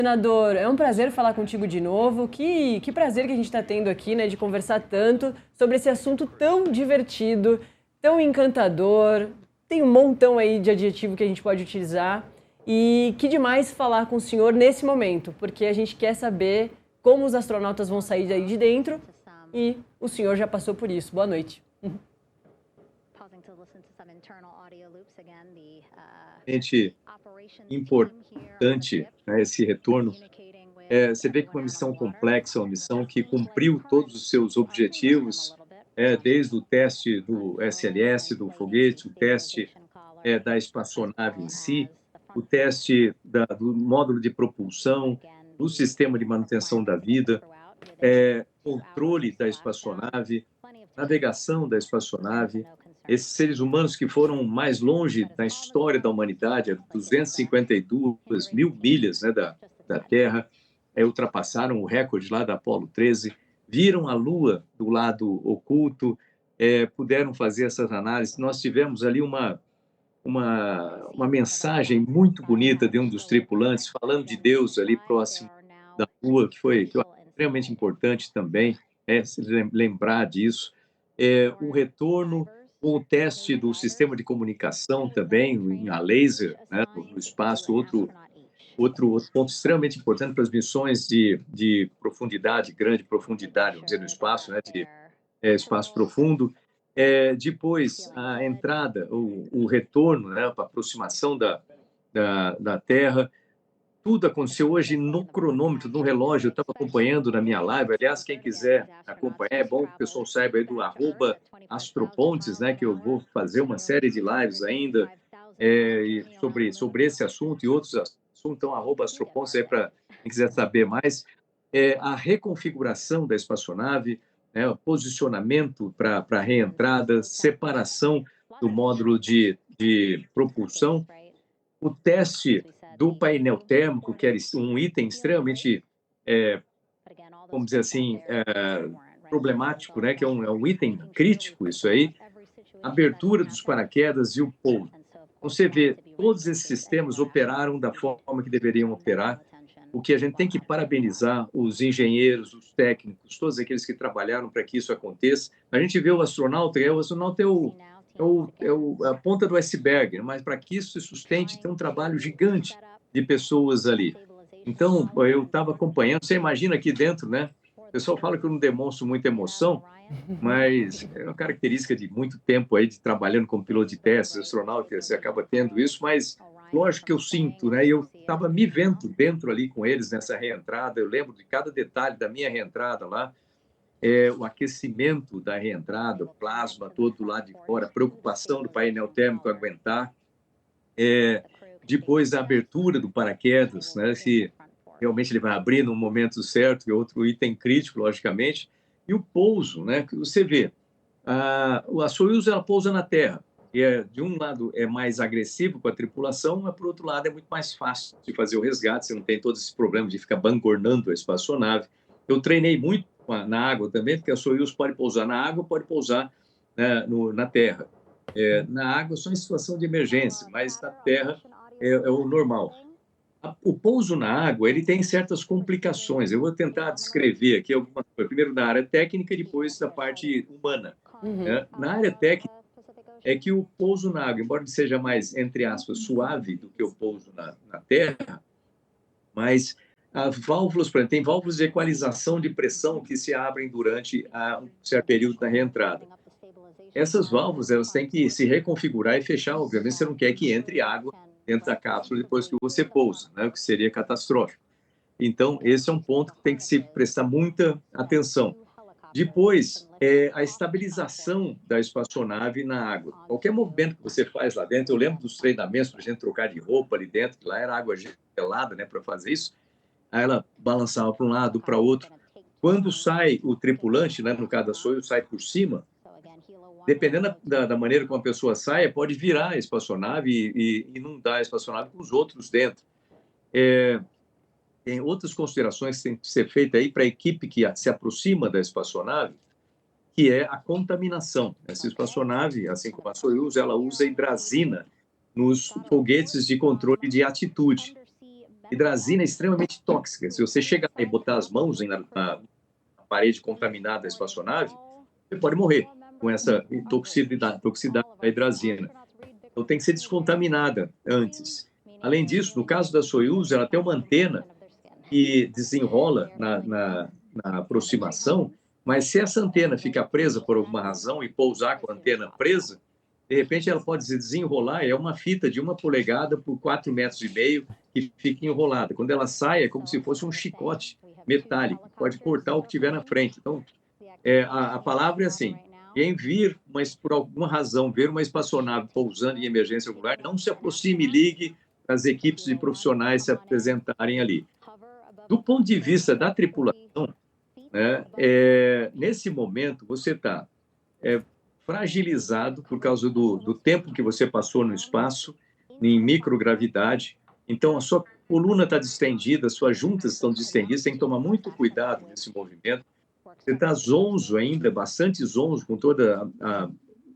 Senador, é um prazer falar contigo de novo. Que prazer que a gente está tendo aqui, né, de conversar tanto sobre esse assunto tão divertido, tão encantador. Tem um montão aí de adjetivo que a gente pode utilizar. E que demais falar com o senhor nesse momento, porque a gente quer saber como os astronautas vão sair daí de dentro e o senhor já passou por isso. Boa noite. Realmente importante, né, esse retorno. Você vê que uma missão complexa, uma missão que cumpriu todos os seus objetivos, desde o teste do SLS, do foguete, o teste da espaçonave em si, o teste do módulo de propulsão, do sistema de manutenção da vida, controle da espaçonave, navegação da espaçonave. Esses seres humanos que foram mais longe na história da humanidade, 252 mil milhas, né, da Terra, ultrapassaram o recorde lá da Apollo 13, viram a Lua do lado oculto, puderam fazer essas análises. Nós tivemos ali uma mensagem muito bonita de um dos tripulantes, falando de Deus ali próximo da Lua, que eu acho extremamente importante também, se lembrar disso. O retorno, o teste do sistema de comunicação também, a laser, né, no espaço, outro ponto extremamente importante para as missões de profundidade, grande profundidade, vamos dizer, no espaço, né, de espaço profundo. Depois, a entrada, o retorno, né, a aproximação da Terra, tudo aconteceu hoje no cronômetro, no relógio. Eu estava acompanhando na minha live. Aliás, quem quiser acompanhar, é bom que o pessoal saiba aí do @astropontes, né, que eu vou fazer uma série de lives ainda sobre esse assunto e outros assuntos. Então, @astropontes aí para quem quiser saber mais. A reconfiguração da espaçonave, né, o posicionamento para a reentrada, separação do módulo de propulsão, o teste do painel térmico, que era um item extremamente, vamos dizer assim, problemático, né, que é um item crítico, isso aí, abertura dos paraquedas e o pouso. Você vê, todos esses sistemas operaram da forma que deveriam operar, o que a gente tem que parabenizar os engenheiros, os técnicos, todos aqueles que trabalharam para que isso aconteça. A gente vê o astronauta a ponta do iceberg, mas para que isso se sustente, tem um trabalho gigante de pessoas ali. Então, eu estava acompanhando, você imagina aqui dentro, né? O pessoal fala que eu não demonstro muita emoção, mas é uma característica de muito tempo aí de trabalhando como piloto de testes, astronauta, você acaba tendo isso, mas lógico que eu sinto, né? Eu estava me vendo dentro ali com eles nessa reentrada, eu lembro de cada detalhe da minha reentrada lá, o aquecimento da reentrada, o plasma todo do lado de fora, a preocupação do painel térmico aguentar, depois a abertura do paraquedas, né? Se realmente ele vai abrir no momento certo, que é outro item crítico, logicamente, e o pouso, né? Que você vê, a Soyuz ela pousa na Terra, e de um lado é mais agressivo com a tripulação, mas por outro lado é muito mais fácil de fazer o resgate, você não tem todos esses problemas de ficar bancornando a espaçonave. Eu treinei muito na água também, porque a Soyuz pode pousar na água, pode pousar, né, na Terra. Na água só em situação de emergência, mas na Terra é o normal. O pouso na água ele tem certas complicações. Eu vou tentar descrever aqui alguma coisa. Primeiro da área técnica e depois da parte humana. Uhum. Né? Na área técnica é que o pouso na água, embora seja mais, entre aspas, suave do que o pouso na terra, mas as válvulas, por exemplo, tem válvulas de equalização de pressão que se abrem durante um certo período da reentrada. Essas válvulas elas têm que se reconfigurar e fechar, obviamente você não quer que entre água dentro da cápsula depois que você pousa, né? O que seria catastrófico. Então, esse é um ponto que tem que se prestar muita atenção. Depois, a estabilização da espaçonave na água. Qualquer movimento que você faz lá dentro, eu lembro dos treinamentos para a gente trocar de roupa ali dentro, que lá era água gelada, né, para fazer isso. Aí ela balançava para um lado, para outro. Quando sai o tripulante, né, no caso da Soyuz, sai por cima, dependendo da maneira como a pessoa sai, pode virar a espaçonave e inundar a espaçonave com os outros dentro. Tem outras considerações que têm que ser feitas aí para a equipe que se aproxima da espaçonave, que é a contaminação. Essa espaçonave, assim como a Soyuz, ela usa hidrazina nos foguetes de controle de atitude. Hidrazina é extremamente tóxica. Se você chegar e botar as mãos na parede contaminada da espaçonave, você pode morrer com essa toxicidade da hidrazina. Então, tem que ser descontaminada antes. Além disso, no caso da Soyuz, ela tem uma antena que desenrola na aproximação, mas se essa antena ficar presa por alguma razão e pousar com a antena presa, de repente ela pode se desenrolar, é uma fita de 1 polegada por 4,5 metros que fica enrolada. Quando ela sai, é como se fosse um chicote metálico, pode cortar o que tiver na frente. Então, a palavra é assim, quem vir, mas por alguma razão, ver uma espaçonave pousando em emergência em algum lugar, não se aproxime e ligue para as equipes de profissionais se apresentarem ali. Do ponto de vista da tripulação, né, nesse momento, você está fragilizado por causa do tempo que você passou no espaço, em microgravidade. Então, a sua coluna está distendida, as suas juntas estão distendidas, tem que tomar muito cuidado nesse movimento. Você está zonzo ainda, bastante zonzo, com toda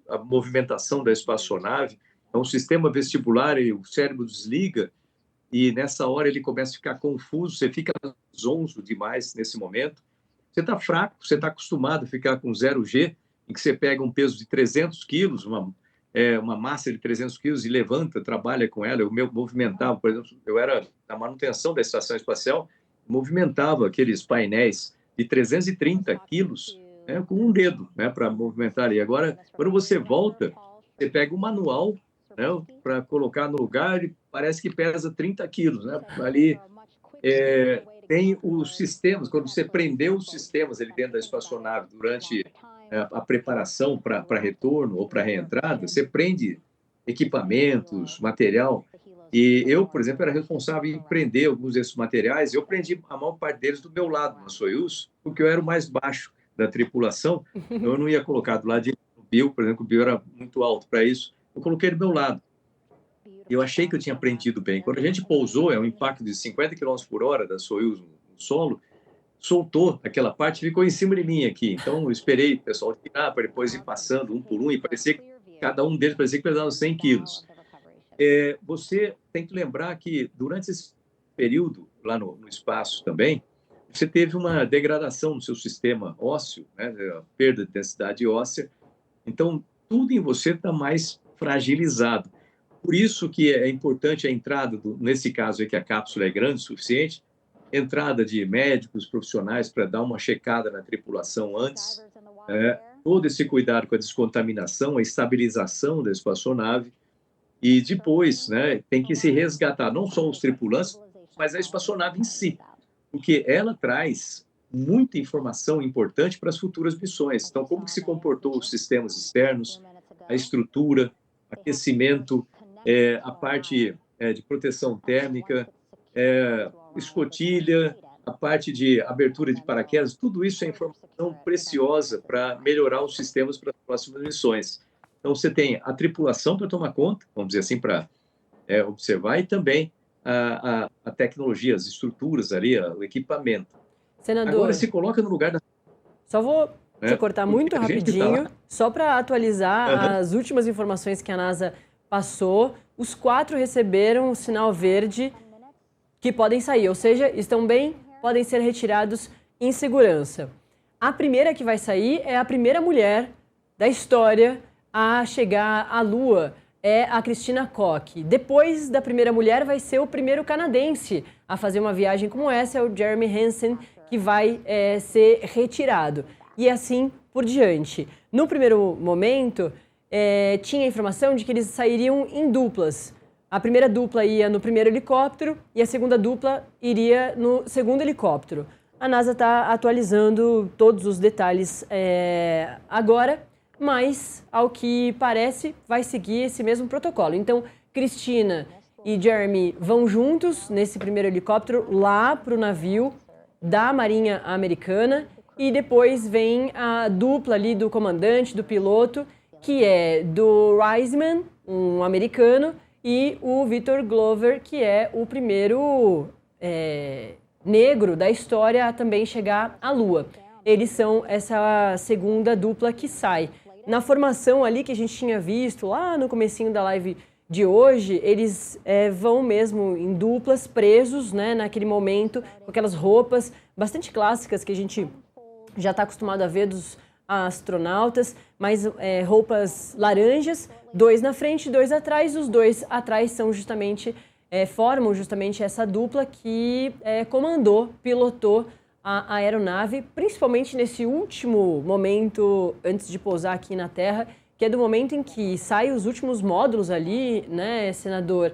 a movimentação da espaçonave. Então, o sistema vestibular e o cérebro desliga, e nessa hora ele começa a ficar confuso, você fica zonzo demais nesse momento. Você está fraco, você está acostumado a ficar com 0G, em que você pega um peso de 300 quilos, uma massa de 300 quilos, e levanta, trabalha com ela. Eu movimentava, por exemplo, eu era na manutenção da estação espacial, movimentava aqueles painéis de 330 quilos, né, com um dedo, né, para movimentar. E agora, quando você volta, você pega o manual, né, para colocar no lugar, e parece que pesa 30 quilos. Né? Ali tem os sistemas, quando você prendeu os sistemas ali dentro da espaçonave durante a preparação para retorno ou para reentrada, você prende equipamentos, material. E eu, por exemplo, era responsável em prender alguns desses materiais. Eu prendi a maior parte deles do meu lado na Soyuz, porque eu era o mais baixo da tripulação. Eu não ia colocar do lado de Bill, por exemplo, o Bill era muito alto para isso. Eu coloquei do meu lado. Eu achei que eu tinha aprendido bem. Quando a gente pousou, um impacto de 50 km por hora da Soyuz no solo, soltou aquela parte e ficou em cima de mim aqui. Então, eu esperei o pessoal tirar para depois ir passando um por um, e parecia que cada um deles parecia que pesava 100 quilos. Você tem que lembrar que, durante esse período, lá no espaço também, você teve uma degradação no seu sistema ósseo, né? A perda de densidade óssea. Então, tudo em você está mais fragilizado. Por isso que é importante a entrada, nesse caso aqui, a cápsula é grande o suficiente, entrada de médicos profissionais para dar uma checada na tripulação antes, todo esse cuidado com a descontaminação, a estabilização da espaçonave, e depois, né, tem que se resgatar não só os tripulantes, mas a espaçonave em si, porque ela traz muita informação importante para as futuras missões. Então, como que se comportou os sistemas externos, a estrutura, aquecimento, a parte de proteção térmica, escotilha, a parte de abertura de paraquedas, tudo isso é informação preciosa para melhorar os sistemas para as próximas missões. Então, você tem a tripulação para tomar conta, vamos dizer assim, para observar, e também a tecnologia, as estruturas ali, o equipamento. Senador, agora se coloca no lugar da... Só vou te cortar muito rapidinho, só para atualizar as últimas informações que a NASA passou. Os 4 receberam o sinal verde que podem sair, ou seja, estão bem, podem ser retirados em segurança. A primeira que vai sair é a primeira mulher da história a chegar à Lua, é a Christina Koch. Depois da primeira mulher vai ser o primeiro canadense a fazer uma viagem como essa, é o Jeremy Hansen, que vai ser retirado. E assim por diante. No primeiro momento, tinha a informação de que eles sairiam em duplas. A primeira dupla ia no primeiro helicóptero e a segunda dupla iria no segundo helicóptero. A NASA está atualizando todos os detalhes agora, mas, ao que parece, vai seguir esse mesmo protocolo. Então, Christina e Jeremy vão juntos nesse primeiro helicóptero lá para o navio da Marinha Americana, e depois vem a dupla ali do comandante, do piloto, que é do Reisman, um americano, e o Victor Glover, que é o primeiro negro da história a também chegar à Lua. Eles são essa segunda dupla que sai. Na formação ali que a gente tinha visto lá no comecinho da live de hoje, eles vão mesmo em duplas, presos, né, naquele momento, com aquelas roupas bastante clássicas que a gente já está acostumado a ver dos astronautas, mas roupas laranjas, 2 na frente, 2 atrás. Os 2 atrás são justamente, formam justamente essa dupla que pilotou a aeronave, principalmente nesse último momento antes de pousar aqui na Terra, que é do momento em que saem os últimos módulos ali, né, senador,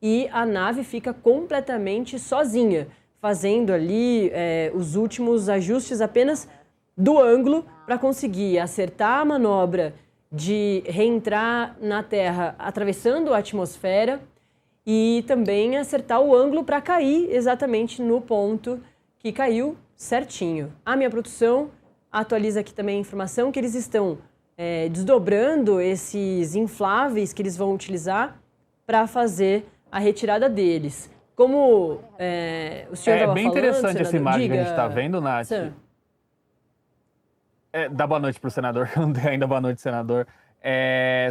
e a nave fica completamente sozinha, fazendo ali os últimos ajustes apenas do ângulo para conseguir acertar a manobra de reentrar na Terra atravessando a atmosfera e também acertar o ângulo para cair exatamente no ponto que caiu certinho. A minha produção atualiza aqui também a informação que eles estão desdobrando esses infláveis que eles vão utilizar para fazer a retirada deles. Como o senhor estava falando... É bem interessante senador, essa imagem diga, que a gente está vendo, Nath. Sam. Dá boa noite pro senador, que eu não dei ainda boa noite, senador.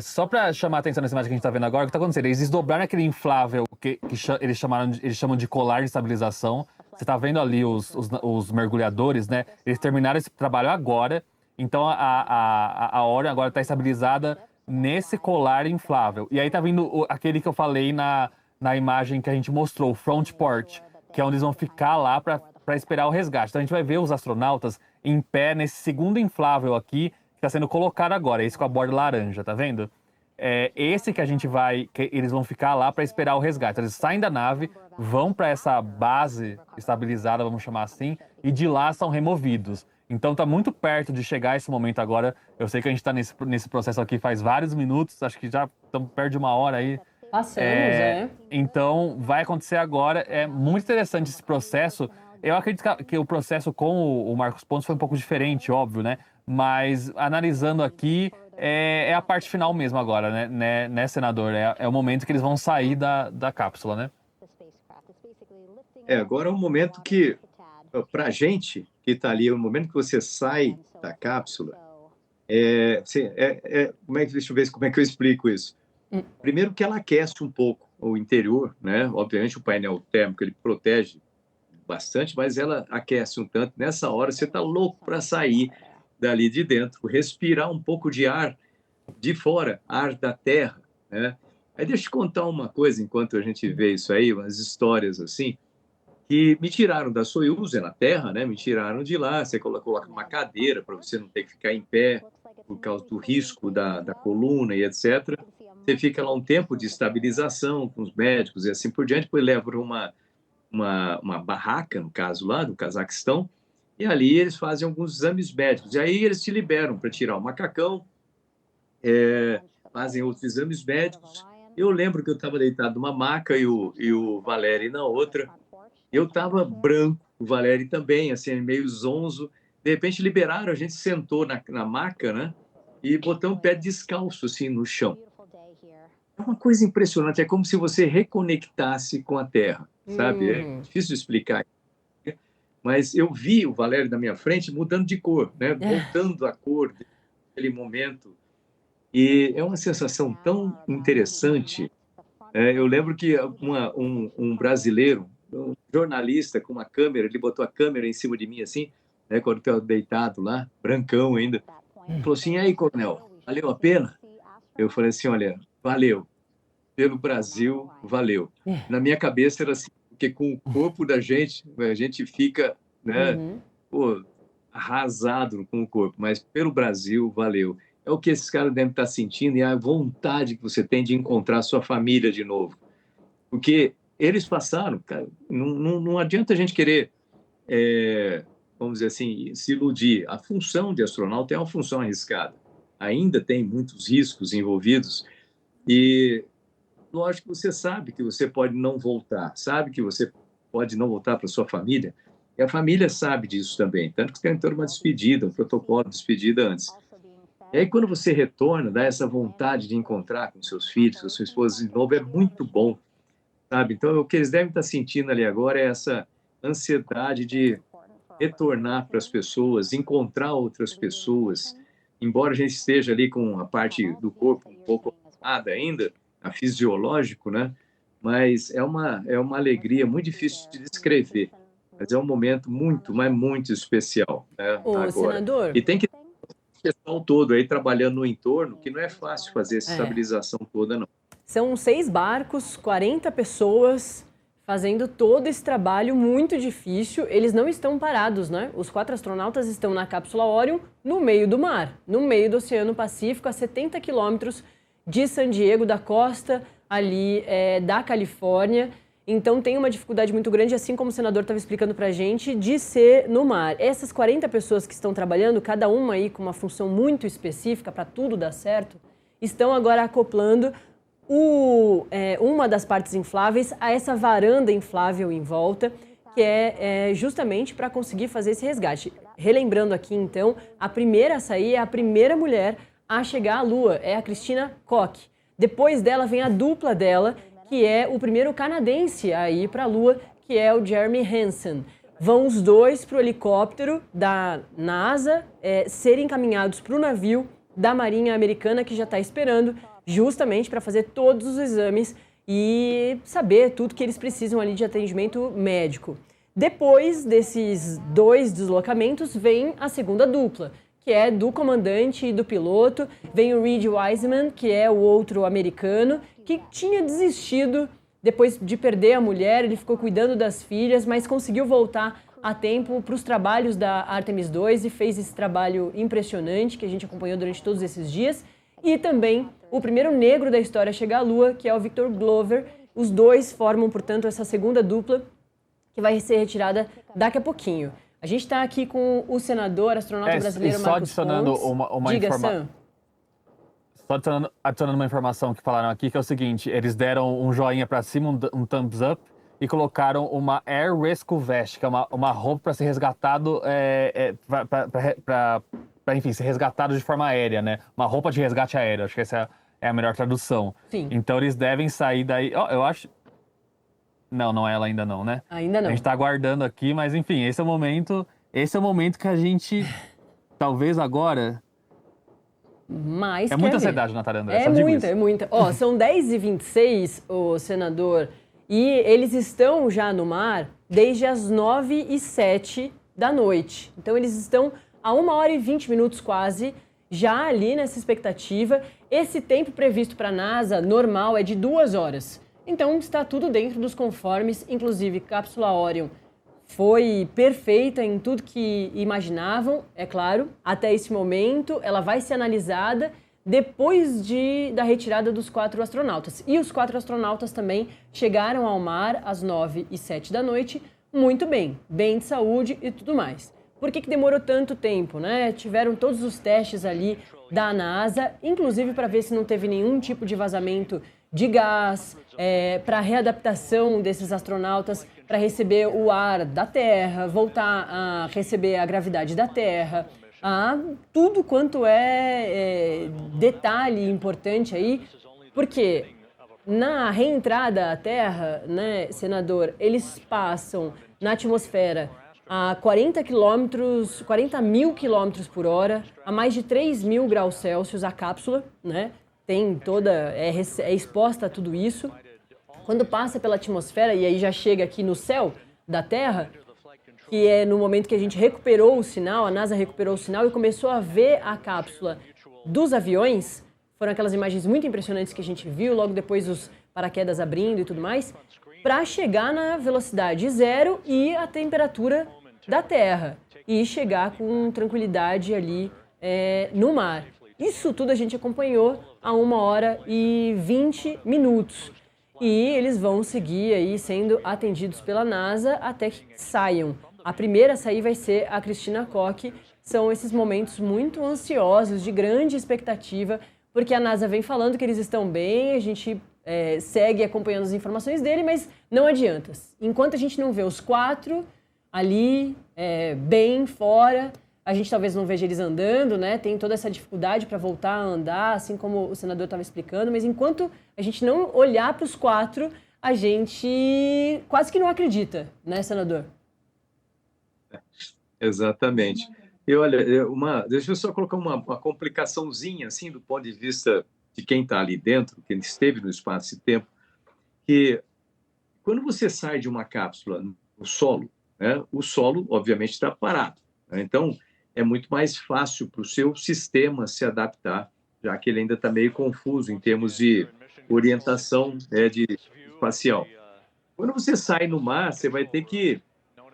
Só para chamar a atenção nessa imagem que a gente está vendo agora, o que está acontecendo? Eles desdobraram aquele inflável que eles chamam de colar de estabilização. Você está vendo ali os mergulhadores, né? Eles terminaram esse trabalho agora, então a Orion agora está estabilizada nesse colar inflável. E aí tá vindo aquele que eu falei na imagem que a gente mostrou, o front port, que é onde eles vão ficar lá para esperar o resgate. Então a gente vai ver os astronautas em pé nesse segundo inflável aqui, que está sendo colocado agora, esse com a borda laranja, tá vendo? Esse que a gente eles vão ficar lá para esperar o resgate. Eles saem da nave, vão para essa base estabilizada, vamos chamar assim, e de lá são removidos. Então tá muito perto de chegar esse momento agora. Eu sei que a gente tá nesse processo aqui faz vários minutos, acho que já estamos perto de 1 hora aí. Passamos, Então vai acontecer agora. É muito interessante esse processo. Eu acredito que o processo com o Marcos Pontes foi um pouco diferente, óbvio, né? Mas analisando aqui, é a parte final mesmo agora, né, senador? É o momento que eles vão sair da cápsula, né? Agora é um momento que, para a gente que está ali, é o momento que você sai da cápsula, deixa eu ver como é que eu explico isso. Primeiro que ela aquece um pouco o interior, né? Obviamente o painel térmico ele protege bastante, mas ela aquece um tanto. Nessa hora você está louco para sair dali de dentro, respirar um pouco de ar de fora, ar da terra, né? Aí deixa eu te contar uma coisa, enquanto a gente vê isso aí, umas histórias assim, que me tiraram da Soyuz, na Terra, né? Me tiraram de lá, você coloca uma cadeira para você não ter que ficar em pé por causa do risco da coluna e etc. Você fica lá um tempo de estabilização com os médicos e assim por diante, depois leva para uma barraca, no caso lá, do Cazaquistão, e ali eles fazem alguns exames médicos. E aí eles te liberam para tirar o macacão, fazem outros exames médicos. Eu lembro que eu estava deitado numa maca e o Valéry na outra. Eu estava branco, o Valéry também, assim, meio zonzo. De repente liberaram, a gente sentou na maca, né? E botamos o pé descalço, assim, no chão. É uma coisa impressionante, é como se você reconectasse com a Terra, sabe? É difícil de explicar. Mas eu vi o Valéry na minha frente mudando de cor, né? Voltando a cor daquele momento. E é uma sensação tão interessante. Eu lembro que um brasileiro, um jornalista com uma câmera, ele botou a câmera em cima de mim assim, né, quando eu estava deitado lá, brancão ainda, falou assim: e aí, coronel, valeu a pena? Eu falei assim: olha, valeu. Pelo Brasil, valeu. Na minha cabeça era assim, porque com o corpo da gente, a gente fica, né, arrasado com o corpo, mas pelo Brasil, valeu. É o que esses caras devem estar sentindo e a vontade que você tem de encontrar sua família de novo. Porque eles passaram, cara, não adianta a gente querer, vamos dizer assim, se iludir. A função de astronauta é uma função arriscada. Ainda tem muitos riscos envolvidos e, lógico, você sabe que você pode não voltar, sabe que você pode não voltar para sua família, e a família sabe disso também, tanto que tem toda uma despedida, um protocolo de despedida antes. E aí, quando você retorna, dá essa vontade de encontrar com seus filhos, com sua esposa de novo, é muito bom, sabe? Então, o que eles devem estar sentindo ali agora é essa ansiedade de retornar para as pessoas, encontrar outras pessoas. Embora a gente esteja ali com a parte do corpo um pouco arrumada ainda, fisiológico, né? Mas é uma alegria muito difícil de descrever. Mas é um momento muito, mas muito especial, né, Ô, agora. senador, E tem que ter o pessoal todo aí trabalhando no entorno, que não é fácil fazer essa estabilização toda, não. são 6 barcos, 40 pessoas fazendo todo esse trabalho muito difícil. Eles não estão parados, né? Os 4 astronautas estão na cápsula Orion, no meio do mar, no meio do Oceano Pacífico, a 70 quilômetros de San Diego, da costa ali da Califórnia. Então tem uma dificuldade muito grande, assim como o senador estava explicando para a gente, de ser no mar. Essas 40 pessoas que estão trabalhando, cada uma aí com uma função muito específica para tudo dar certo, estão agora acoplando uma das partes infláveis a essa varanda inflável em volta, que é justamente para conseguir fazer esse resgate. Relembrando aqui, então, a primeira a sair é a primeira mulher a chegar à Lua, é a Christina Koch. Depois dela vem a dupla dela, que é o primeiro canadense a ir para a Lua, que é o Jeremy Hansen. Vão os dois para o helicóptero da NASA serem encaminhados para o navio da Marinha Americana, que já está esperando, justamente para fazer todos os exames e saber tudo que eles precisam ali de atendimento médico. Depois desses 2 deslocamentos, vem a segunda dupla, que é do comandante e do piloto. Vem o Reed Wiseman, que é o outro americano, que tinha desistido depois de perder a mulher. Ele ficou cuidando das filhas, mas conseguiu voltar a tempo para os trabalhos da Artemis II e fez esse trabalho impressionante que a gente acompanhou durante todos esses dias. E também o primeiro negro da história a chegar à Lua, que é o Victor Glover. Os dois formam, portanto, essa segunda dupla que vai ser retirada daqui a pouquinho. A gente está aqui com o senador, astronauta brasileiro só Marcos adicionando Pontes. uma Diga, informação. Sam. Só adicionando uma informação que falaram aqui, que é o seguinte: eles deram um joinha para cima, um thumbs up, e colocaram uma Air Rescue Vest, que é uma roupa para ser resgatado, para, enfim, ser resgatado de forma aérea, né? Uma roupa de resgate aéreo, acho que essa é a melhor tradução. Sim. Então eles devem sair daí. Eu acho. Não é ela ainda não, né? Ainda não. A gente tá aguardando aqui, mas enfim, esse é o momento que a gente, talvez agora. Mas É muita ansiedade, Natália André, É só digo muita, isso. é muita. Ó, são 10h26, o senador, e eles estão já no mar desde as 9h07 da noite. Então eles estão a 1h20 quase, já ali nessa expectativa. Esse tempo previsto para a NASA, normal, é de 2 horas. Então está tudo dentro dos conformes, inclusive cápsula Orion foi perfeita em tudo que imaginavam, é claro. Até esse momento, ela vai ser analisada depois da retirada dos 4 astronautas. E os 4 astronautas também chegaram ao mar às 9h07 da noite, muito bem de saúde e tudo mais. Por que demorou tanto tempo, né? Tiveram todos os testes ali da NASA, inclusive para ver se não teve nenhum tipo de vazamento de gás, para readaptação desses astronautas para receber o ar da Terra, voltar a receber a gravidade da Terra, tudo quanto detalhe importante aí, porque na reentrada à Terra, né, senador, eles passam na atmosfera a 40 mil quilômetros por hora, a mais de 3.000 graus Celsius a cápsula, né? Tem é exposta a tudo isso. Quando passa pela atmosfera e aí já chega aqui no céu da Terra, que é no momento que a gente recuperou o sinal, a NASA recuperou o sinal e começou a ver a cápsula dos aviões, foram aquelas imagens muito impressionantes que a gente viu, logo depois os paraquedas abrindo e tudo mais, para chegar na velocidade zero e a temperatura da Terra e chegar com tranquilidade ali no mar. Isso tudo a gente acompanhou a 1h20. E eles vão seguir aí sendo atendidos pela NASA até que saiam. A primeira a sair vai ser a Christina Koch. São esses momentos muito ansiosos, de grande expectativa, porque a NASA vem falando que eles estão bem, a gente segue acompanhando as informações dele, mas não adianta. Enquanto a gente não vê os 4 ali, bem fora, a gente talvez não veja eles andando, né? Tem toda essa dificuldade para voltar a andar, assim como o senador estava explicando, mas enquanto a gente não olhar para os 4, a gente quase que não acredita, né, senador? Exatamente. E olha, deixa eu só colocar uma complicaçãozinha, assim, do ponto de vista de quem está ali dentro, quem esteve no espaço e tempo, que quando você sai de uma cápsula no solo, né, o solo, obviamente, está parado. Né? Então, é muito mais fácil para o seu sistema se adaptar, já que ele ainda está meio confuso em termos de orientação, de espacial. Quando você sai no mar, você vai ter que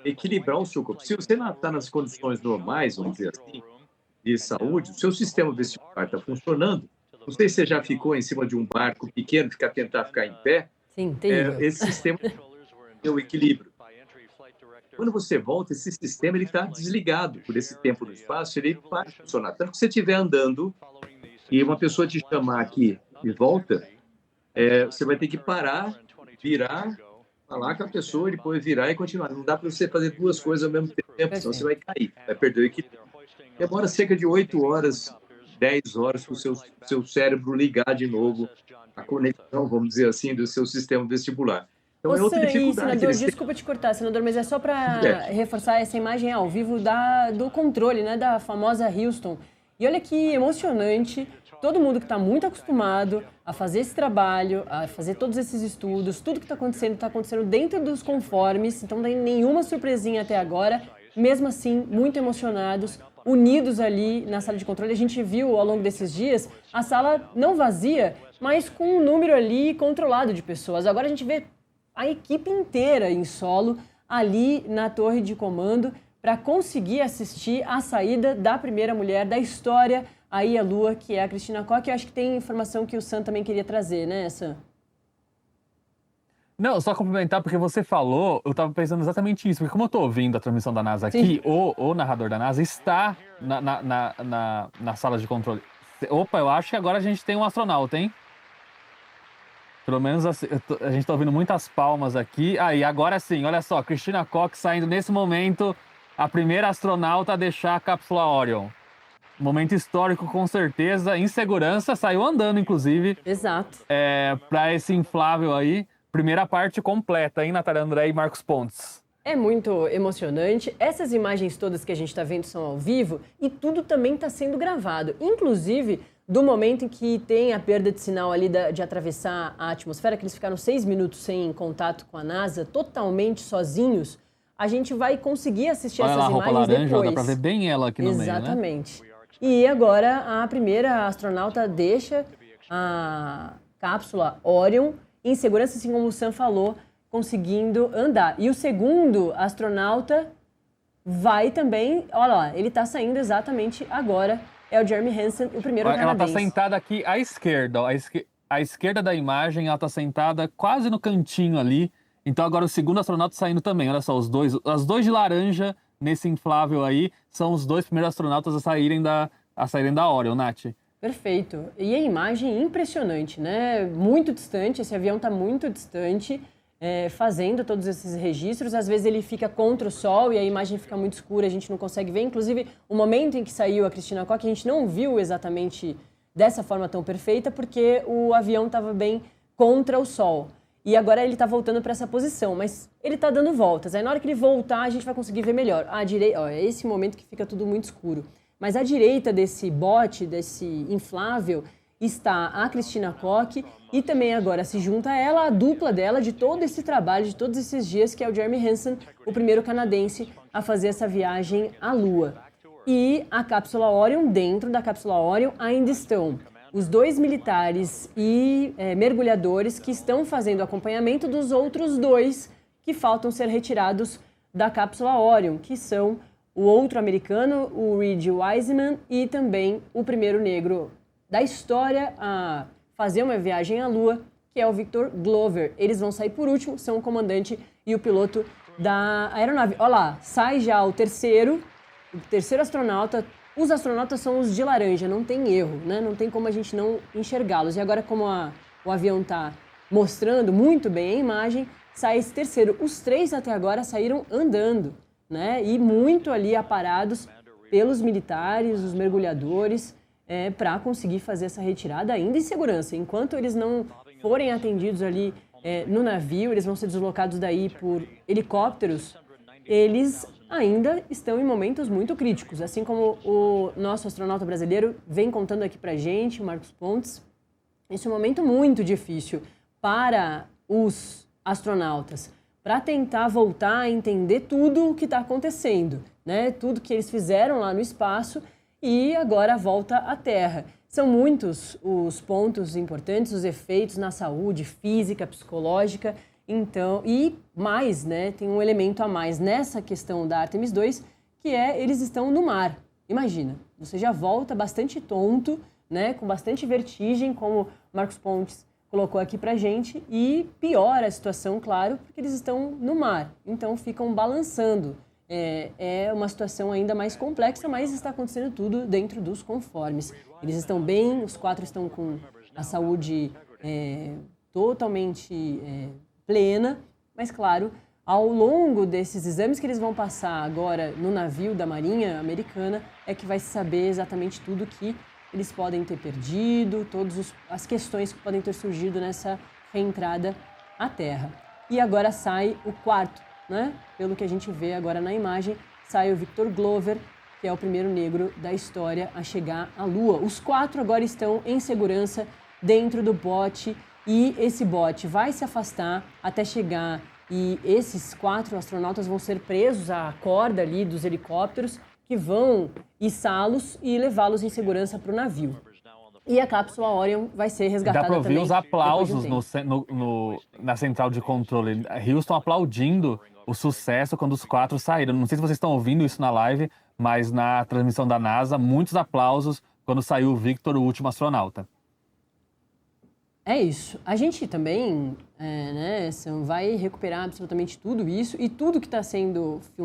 equilibrar o seu corpo. Se você não está nas condições normais, vamos dizer assim, de saúde, o seu sistema vestibular está funcionando. Não sei se você já ficou em cima de um barco pequeno, tentar ficar em pé. Sim, terrível. Esse sistema tem o equilíbrio. Quando você volta, esse sistema está desligado por esse tempo no espaço, ele para de funcionar. Tanto que você estiver andando e uma pessoa te chamar aqui e volta, você vai ter que parar, virar, falar com a pessoa, depois virar e continuar. Não dá para você fazer duas coisas ao mesmo tempo, senão você vai cair, vai perder o equilíbrio. Demora cerca de 8 horas, 10 horas para o seu cérebro ligar de novo a conexão, vamos dizer assim, do seu sistema vestibular. Então, é outra dificuldade. Senador, desculpa te cortar, senador, mas é só para reforçar essa imagem ao vivo do controle, né, da famosa Houston. E olha que emocionante, todo mundo que está muito acostumado a fazer esse trabalho, a fazer todos esses estudos, tudo que está acontecendo dentro dos conformes, então não tem nenhuma surpresinha até agora, mesmo assim, muito emocionados, unidos ali na sala de controle. A gente viu ao longo desses dias a sala não vazia, mas com um número ali controlado de pessoas. Agora a gente vê a equipe inteira em solo ali na torre de comando para conseguir assistir a saída da primeira mulher da história aí à Lua, que é a Christina Koch. Eu acho que tem informação que o Sam também queria trazer, né, Sam? Não, só complementar, porque você falou, eu tava pensando exatamente isso, porque como eu tô ouvindo a transmissão da NASA aqui, o narrador da NASA está na sala de controle. Opa, eu acho que agora a gente tem um astronauta, hein? Pelo menos assim, a gente tá ouvindo muitas palmas aqui. Aí, agora sim, olha só, Christina Koch saindo nesse momento, a primeira astronauta a deixar a cápsula Orion. Momento histórico, com certeza, em segurança, saiu andando, inclusive. Exato. Para esse inflável aí. Primeira parte completa, hein, Natália André e Marcos Pontes? É muito emocionante. Essas imagens todas que a gente está vendo são ao vivo e tudo também está sendo gravado. Inclusive, do momento em que tem a perda de sinal ali de atravessar a atmosfera, que eles ficaram 6 minutos sem contato com a NASA, totalmente sozinhos, a gente vai conseguir assistir essas imagens depois. Olha lá, a roupa laranja, dá para ver bem ela aqui no meio, né? Exatamente. E agora a primeira astronauta deixa a cápsula Orion em segurança, assim como o Sam falou, conseguindo andar. E o segundo astronauta vai também, olha lá, ele está saindo exatamente agora, é o Jeremy Hansen, o primeiro canadense. Ela está sentada aqui à esquerda, ó, à esquerda da imagem, ela está sentada quase no cantinho ali. Então agora o segundo astronauta saindo também, olha só, os dois de laranja nesse inflável aí, são os dois primeiros astronautas a saírem da Orion, Nath. Perfeito. E a imagem impressionante, né? Muito distante, esse avião está muito distante, fazendo todos esses registros. Às vezes ele fica contra o sol e a imagem fica muito escura, a gente não consegue ver. Inclusive, o momento em que saiu a Christina Koch, a gente não viu exatamente dessa forma tão perfeita, porque o avião estava bem contra o sol. E agora ele está voltando para essa posição, mas ele está dando voltas. Aí na hora que ele voltar, a gente vai conseguir ver melhor. À direita, é esse momento que fica tudo muito escuro. Mas à direita desse bote, desse inflável, está a Christina Koch e também agora se junta a ela a dupla dela de todo esse trabalho, de todos esses dias, que é o Jeremy Hansen, o primeiro canadense a fazer essa viagem à Lua. E a cápsula Orion, dentro da cápsula Orion, ainda estão os dois militares e mergulhadores que estão fazendo acompanhamento dos outros dois que faltam ser retirados da cápsula Orion, que são o outro americano, o Reed Wiseman, e também o primeiro negro da história a fazer uma viagem à Lua, que é o Victor Glover. Eles vão sair por último, são o comandante e o piloto da aeronave. Olha lá, sai já o terceiro astronauta. Os astronautas são os de laranja, não tem erro, né? Não tem como a gente não enxergá-los. E agora, como o avião está mostrando muito bem a imagem, sai esse terceiro. Os três até agora saíram andando, né? E muito ali aparados pelos militares, os mergulhadores, para conseguir fazer essa retirada ainda em segurança. Enquanto eles não forem atendidos ali no navio, eles vão ser deslocados daí por helicópteros, eles ainda estão em momentos muito críticos, assim como o nosso astronauta brasileiro vem contando aqui pra gente, o Marcos Pontes. Esse é um momento muito difícil para os astronautas, para tentar voltar a entender tudo o que está acontecendo, né? Tudo que eles fizeram lá no espaço e agora volta à Terra. São muitos os pontos importantes, os efeitos na saúde física, psicológica, então, e mais, né? Tem um elemento a mais nessa questão da Artemis 2, que é eles estão no mar. Imagina, você já volta bastante tonto, né? Com bastante vertigem, como Marcos Pontes colocou aqui pra gente, e piora a situação, claro, porque eles estão no mar, então ficam balançando. É uma situação ainda mais complexa, mas está acontecendo tudo dentro dos conformes. Eles estão bem, os 4 estão com a saúde totalmente plena, mas claro, ao longo desses exames que eles vão passar agora no navio da Marinha Americana, é que vai se saber exatamente tudo que eles podem ter perdido, todas as questões que podem ter surgido nessa reentrada à Terra. E agora sai o 4º, né? Pelo que a gente vê agora na imagem, sai o Victor Glover, que é o primeiro negro da história a chegar à Lua. Os 4 agora estão em segurança dentro do bote e esse bote vai se afastar até chegar e esses 4 astronautas vão ser presos à corda ali dos helicópteros que vão içá-los e levá-los em segurança para o navio. E a cápsula Orion vai ser resgatada também. Dá para ouvir os aplausos na central de controle. Houston aplaudindo o sucesso quando os 4 saíram. Não sei se vocês estão ouvindo isso na live, mas na transmissão da NASA, muitos aplausos quando saiu o Victor, o último astronauta. É isso. A gente também vai recuperar absolutamente tudo isso e tudo que está sendo filmado